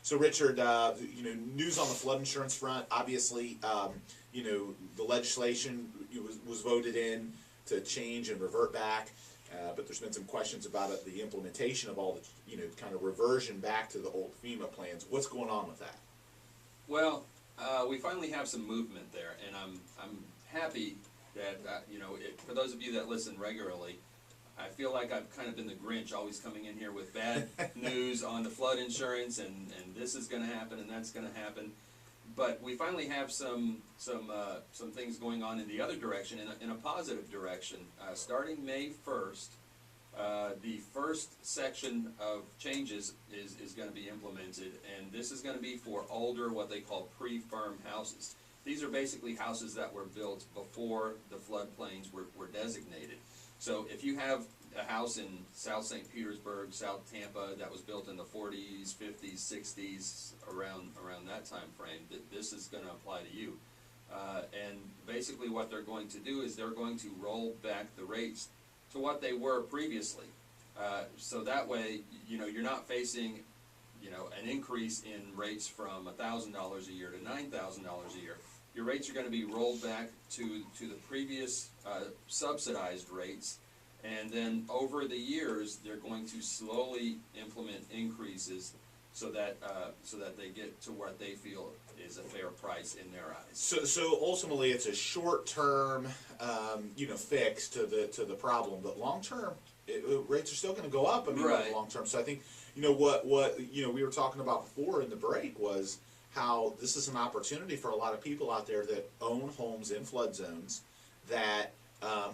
So Richard, news on the flood insurance front. Obviously, the legislation was voted in to change and revert back, but there's been some questions about it, the implementation of all the, kind of reversion back to the old FEMA plans. What's going on with that? Well, we finally have some movement there, and I'm happy that for those of you that listen regularly, I feel like I've kind of been the Grinch, always coming in here with bad news on the flood insurance, and this is going to happen and that's going to happen. But we finally have some things going on in the other direction, in a positive direction. Starting May 1st, the first section of changes is going to be implemented, and this is going to be for older, what they call pre-firm houses. These are basically houses that were built before the floodplains were designated. So if you have a house in South St. Petersburg, South Tampa, that was built in the 40s, 50s, 60s, around that time frame, this is going to apply to you. And basically what they're going to do is they're going to roll back the rates to what they were previously. So that way, you're not facing, an increase in rates from $1,000 a year to $9,000 a year. Your rates are going to be rolled back to the previous subsidized rates, and then over the years they're going to slowly implement increases so that they get to what they feel is a fair price in their eyes. So ultimately, it's a short-term, fix to the problem, but long-term, rates are still going to go up. Right. Long-term. So I think what we were talking about before in the break was how this is an opportunity for a lot of people out there that own homes in flood zones that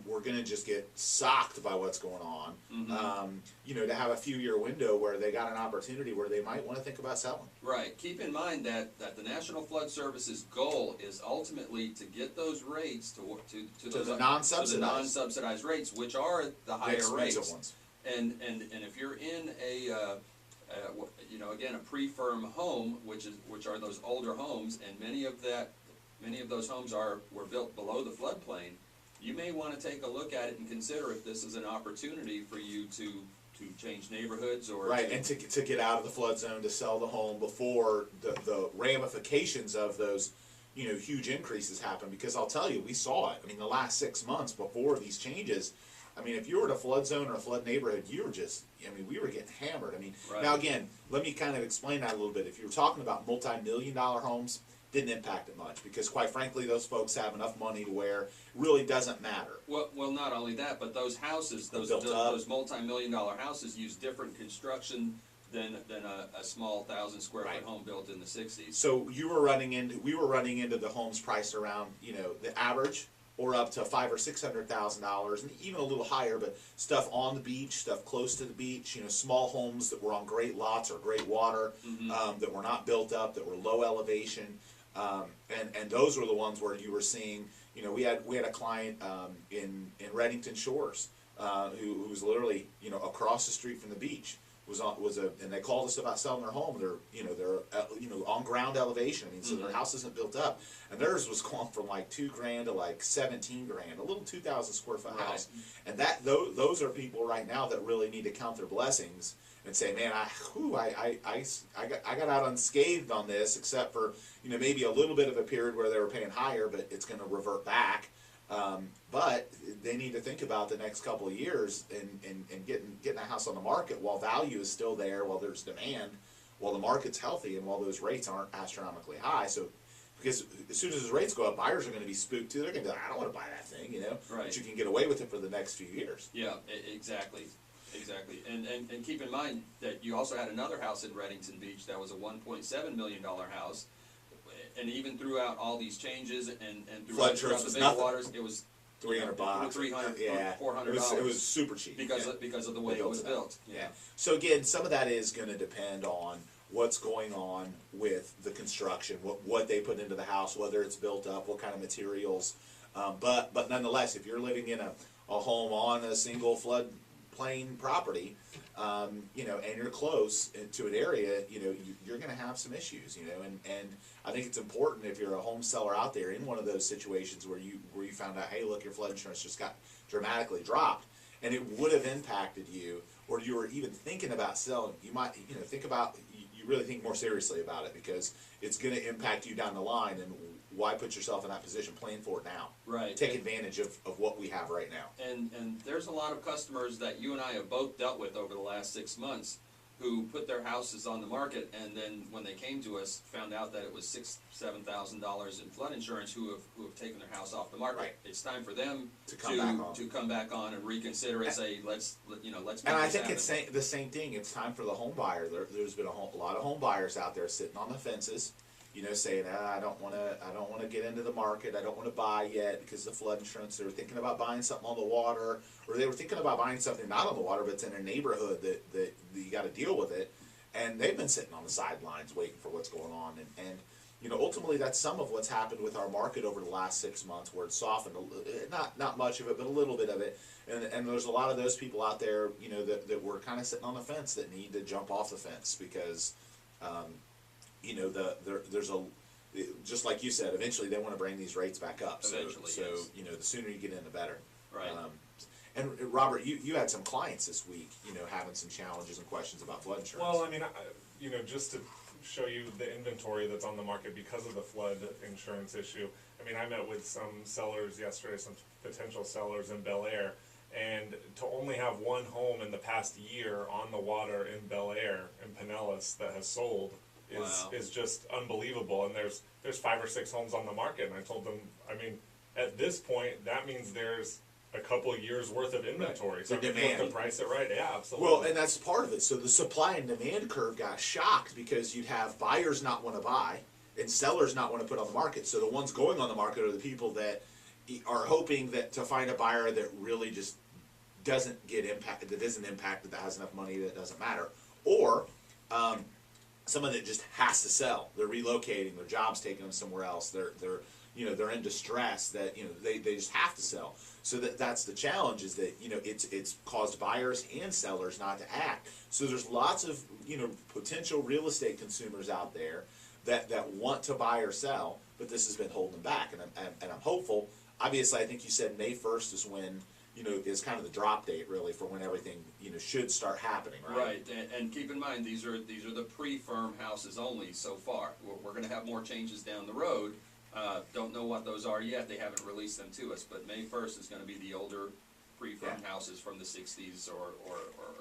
we're going to just get socked by what's going on. Mm-hmm. To have a few-year window where they got an opportunity where they might want to think about selling. Right. Keep in mind that the National Flood Service's goal is ultimately to get those rates to the non-subsidized rates, which are the higher rates. Ones. And if you're in again, a pre-firm home, which are those older homes, and many of those homes were built below the floodplain, you may want to take a look at it and consider if this is an opportunity for you to change neighborhoods or and to get out of the flood zone, to sell the home before the ramifications of those huge increases happen. Because I'll tell you, we saw it. The last 6 months before these changes, if you were in a flood zone or a flood neighborhood, you were just, we were getting hammered. Right. Now again, let me kind of explain that a little bit. If you were talking about multi-million-dollar homes, didn't impact it much, because quite frankly, those folks have enough money to where it really doesn't matter. Well, not only that, but those houses, those multi-million-dollar houses use different construction than a small 1,000 square foot home built in the 60s. So we were running into the homes priced around, the average, or up to $500,000 or $600,000, and even a little higher, but stuff on the beach, stuff close to the beach, small homes that were on great lots or great water, mm-hmm. That were not built up, that were low elevation, and those were the ones where you were seeing, we had a client in Reddington Shores who was literally across the street from the beach. And they called us about selling their home. They're on ground elevation. So mm-hmm. their house isn't built up, and theirs was going from like $2,000 to like $17,000, a little 2,000 square foot house. And those are people right now that really need to count their blessings and say, man, I got out unscathed on this, except for maybe a little bit of a period where they were paying higher, but it's going to revert back. But they need to think about the next couple of years and getting a house on the market while value is still there, while there's demand, while the market's healthy, and while those rates aren't astronomically high. So, because as soon as those rates go up, buyers are going to be spooked too. They're going to be like, I don't want to buy that thing, Right. But you can get away with it for the next few years. Yeah, exactly. And keep in mind that you also had another house in Reddington Beach that was a $1.7 million house. And even throughout all throughout the big waters, it was $300, $400. It was super cheap because of the way it was built. Yeah. So again, some of that is going to depend on what's going on with the construction, what they put into the house, whether it's built up, what kind of materials. But nonetheless, if you're living in a home on a single floodplain property, and you're close to an area, you're going to have some issues, and I think it's important, if you're a home seller out there in one of those situations where you found out, hey, look, your flood insurance just got dramatically dropped, and it would have impacted you, or you were even thinking about selling, you might, think about, you really think more seriously about it, because it's going to impact you down the line, and why put yourself in that position? Plan for it now. Right. Take advantage of what we have right now. And there's a lot of customers that you and I have both dealt with over the last 6 months who put their houses on the market, and then when they came to us, found out that it was $6,000-7,000 in flood insurance, who have taken their house off the market. Right. It's time for them to come back on and reconsider and say, let's make and this I think happen. it's the same thing. It's time for the home buyer. There's been a lot of home buyers out there sitting on the fences, saying, I don't want to get into the market. I don't want to buy yet because of the flood insurance. They were thinking about buying something on the water, or they were thinking about buying something not on the water, but it's in a neighborhood that you got to deal with it. And they've been sitting on the sidelines waiting for what's going on. And ultimately that's some of what's happened with our market over the last 6 months, where it's softened, not much of it, but a little bit of it. And there's a lot of those people out there, that were kind of sitting on the fence, that need to jump off the fence, because there's just like you said, eventually they want to bring these rates back up. Eventually, so yes. The sooner you get in, the better. Right. And Robert, you had some clients this week, having some challenges and questions about flood insurance. Well, I mean, just to show you the inventory that's on the market because of the flood insurance issue. I mean, I met with some sellers yesterday, some potential sellers in Bel Air, and to only have one home in the past year on the water in Bel Air, in Pinellas, that has sold is just unbelievable. And there's 5 or 6 homes on the market, and I told them, I mean, at this point, that means there's a couple of years worth of inventory. Right. So The you demand. have to price it right. Yeah, absolutely. Well, and that's part of it. So the supply and demand curve got shocked, because you'd have buyers not want to buy and sellers not want to put on the market. So the ones going on the market are the people that are hoping that to find a buyer that really just doesn't get impacted, that isn't impacted, that has enough money that it doesn't matter, or someone that just has to sell. They're relocating, their job's taking them somewhere else. They're in distress, that they just have to sell. So that's the challenge, is that it's caused buyers and sellers not to act. So there's lots of potential real estate consumers out there that want to buy or sell, but this has been holding them back. And I'm hopeful. Obviously, I think you said May 1st is when is kind of the drop date, really, for when everything should start happening, right? Right, and keep in mind, these are the pre-firm houses only so far. We're going to have more changes down the road. Don't know what those are yet. They haven't released them to us, but May 1st is going to be the older pre-firm houses from the 60s or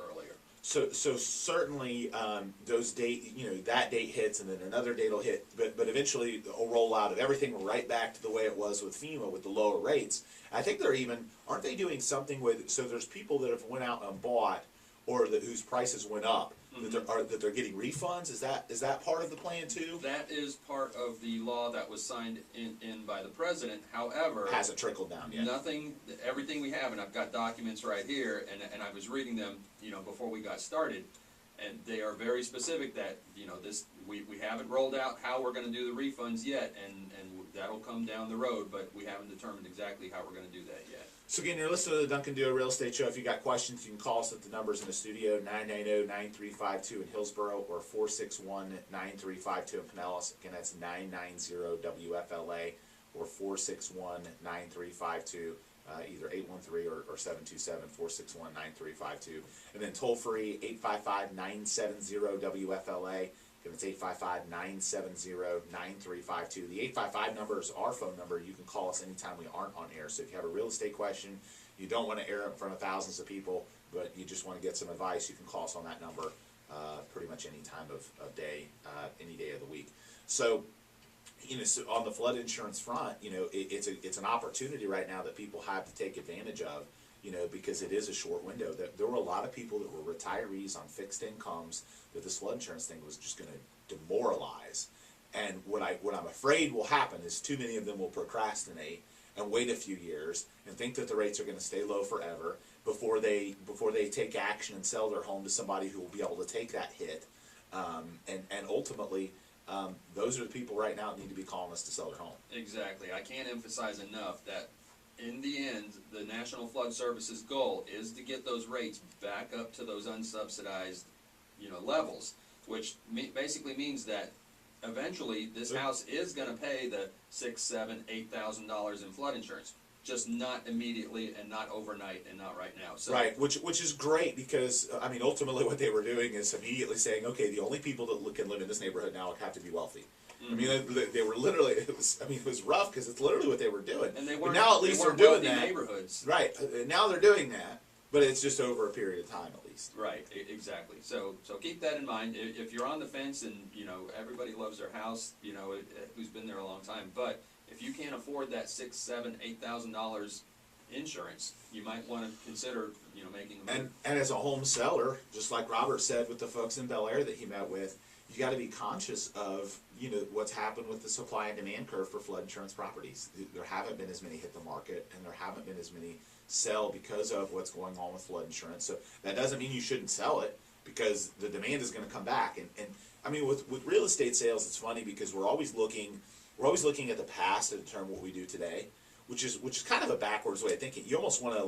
earlier. So certainly those that date hits, and then another date will hit, but eventually it'll roll out of everything right back to the way it was with FEMA, with the lower rates. I think aren't they doing something with, so there's people that have went out and bought, or whose prices went up, that they're getting refunds. Is that part of the plan too? That is part of the law that was signed in by the president. However, hasn't trickled down yet. Everything we have, and I've got documents right here, and I was reading them, before we got started, and they are very specific that we haven't rolled out how we're going to do the refunds yet, and that'll come down the road, but we haven't determined exactly how we're going to do that yet. So again, you're listening to the Duncan Duo Real Estate Show. If you got questions, you can call us at the numbers in the studio, 990-9352 in Hillsborough, or 461-9352 in Pinellas. Again, that's 990-WFLA, or 461-9352, either 813 or 727-461-9352. And then toll free, 855-970-WFLA. Again, it's 855-970-9352. The 855 number is our phone number. You can call us anytime we aren't on air. So if you have a real estate question, you don't want to air it in front of thousands of people, but you just want to get some advice, you can call us on that number pretty much any time of day, any day of the week. So, so on the flood insurance front, it's an opportunity right now that people have to take advantage of, because it is a short window. There were a lot of people that were retirees on fixed incomes that this flood insurance thing was just going to demoralize. And what I'm afraid will happen is too many of them will procrastinate and wait a few years and think that the rates are going to stay low forever before they take action and sell their home to somebody who will be able to take that hit. And ultimately, those are the people right now that need to be calling us to sell their home. Exactly. I can't emphasize enough that in the end, the National Flood Service's goal is to get those rates back up to those unsubsidized, levels, which basically means that eventually this house is going to pay the $6,000, $7,000, $8,000 in flood insurance. just not immediately and not overnight and not right now. So Right, which is great because I mean ultimately what they were doing is immediately saying, okay, the only people that can live in this neighborhood now have to be wealthy. I mean, they were literally. It was rough because it's literally what they were doing. And they But weren't. now at least they weren't they're doing wealthy that. neighborhoods. Right, now they're doing that, but it's just over a period of time at least. Right, exactly. So keep that in mind. If you're on the fence, and everybody loves their house, who's been there a long time, but if you can't afford that $6,000, $7,000, $8,000 insurance, you might want to consider making a move. And as a home seller, just like Robert said with the folks in Bel Air that he met with, you got to be conscious of what's happened with the supply and demand curve for flood insurance properties. There haven't been as many hit the market, and there haven't been as many sell because of what's going on with flood insurance. So that doesn't mean you shouldn't sell it, because the demand is going to come back. And I mean, with real estate sales, it's funny because we're always looking at the past to determine what we do today, which is kind of a backwards way of thinking. You almost want to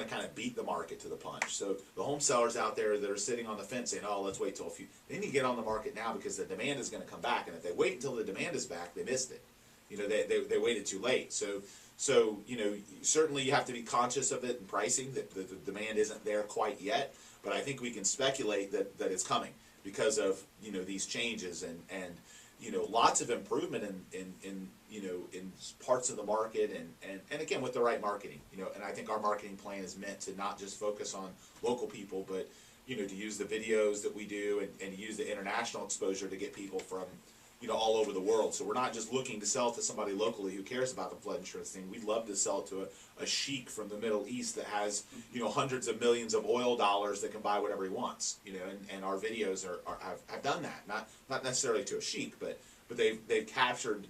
kind of beat the market to the punch. So the home sellers out there that are sitting on the fence saying, "Oh, let's wait till a few," they need to get on the market now because the demand is going to come back. And if they wait until the demand is back, they missed it. They waited too late. So certainly you have to be conscious of it in pricing, that the demand isn't there quite yet. But I think we can speculate that it's coming because of these changes and lots of improvement in parts of the market and again with the right marketing. And I think our marketing plan is meant to not just focus on local people, but to use the videos that we do and use the international exposure to get people from all over the world. So we're not just looking to sell to somebody locally who cares about the flood insurance thing. We'd love to sell it to a sheik from the Middle East that has hundreds of millions of oil dollars that can buy whatever he wants. And our videos have done that. Not necessarily to a sheik, but they've captured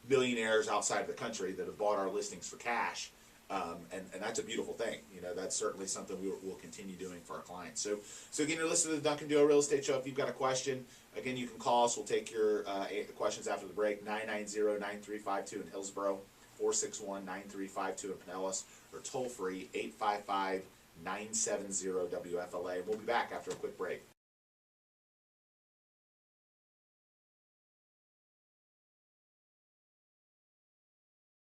millionaires outside of the country that have bought our listings for cash. And that's a beautiful thing. That's certainly something we'll continue doing for our clients. So again, you're listening to the Duncan Duo Real Estate Show. If you've got a question, again, you can call us. We'll take your questions after the break. 990-9352 in Hillsborough, 461-9352 in Pinellas, or toll free 855-970-WFLA. We'll be back after a quick break.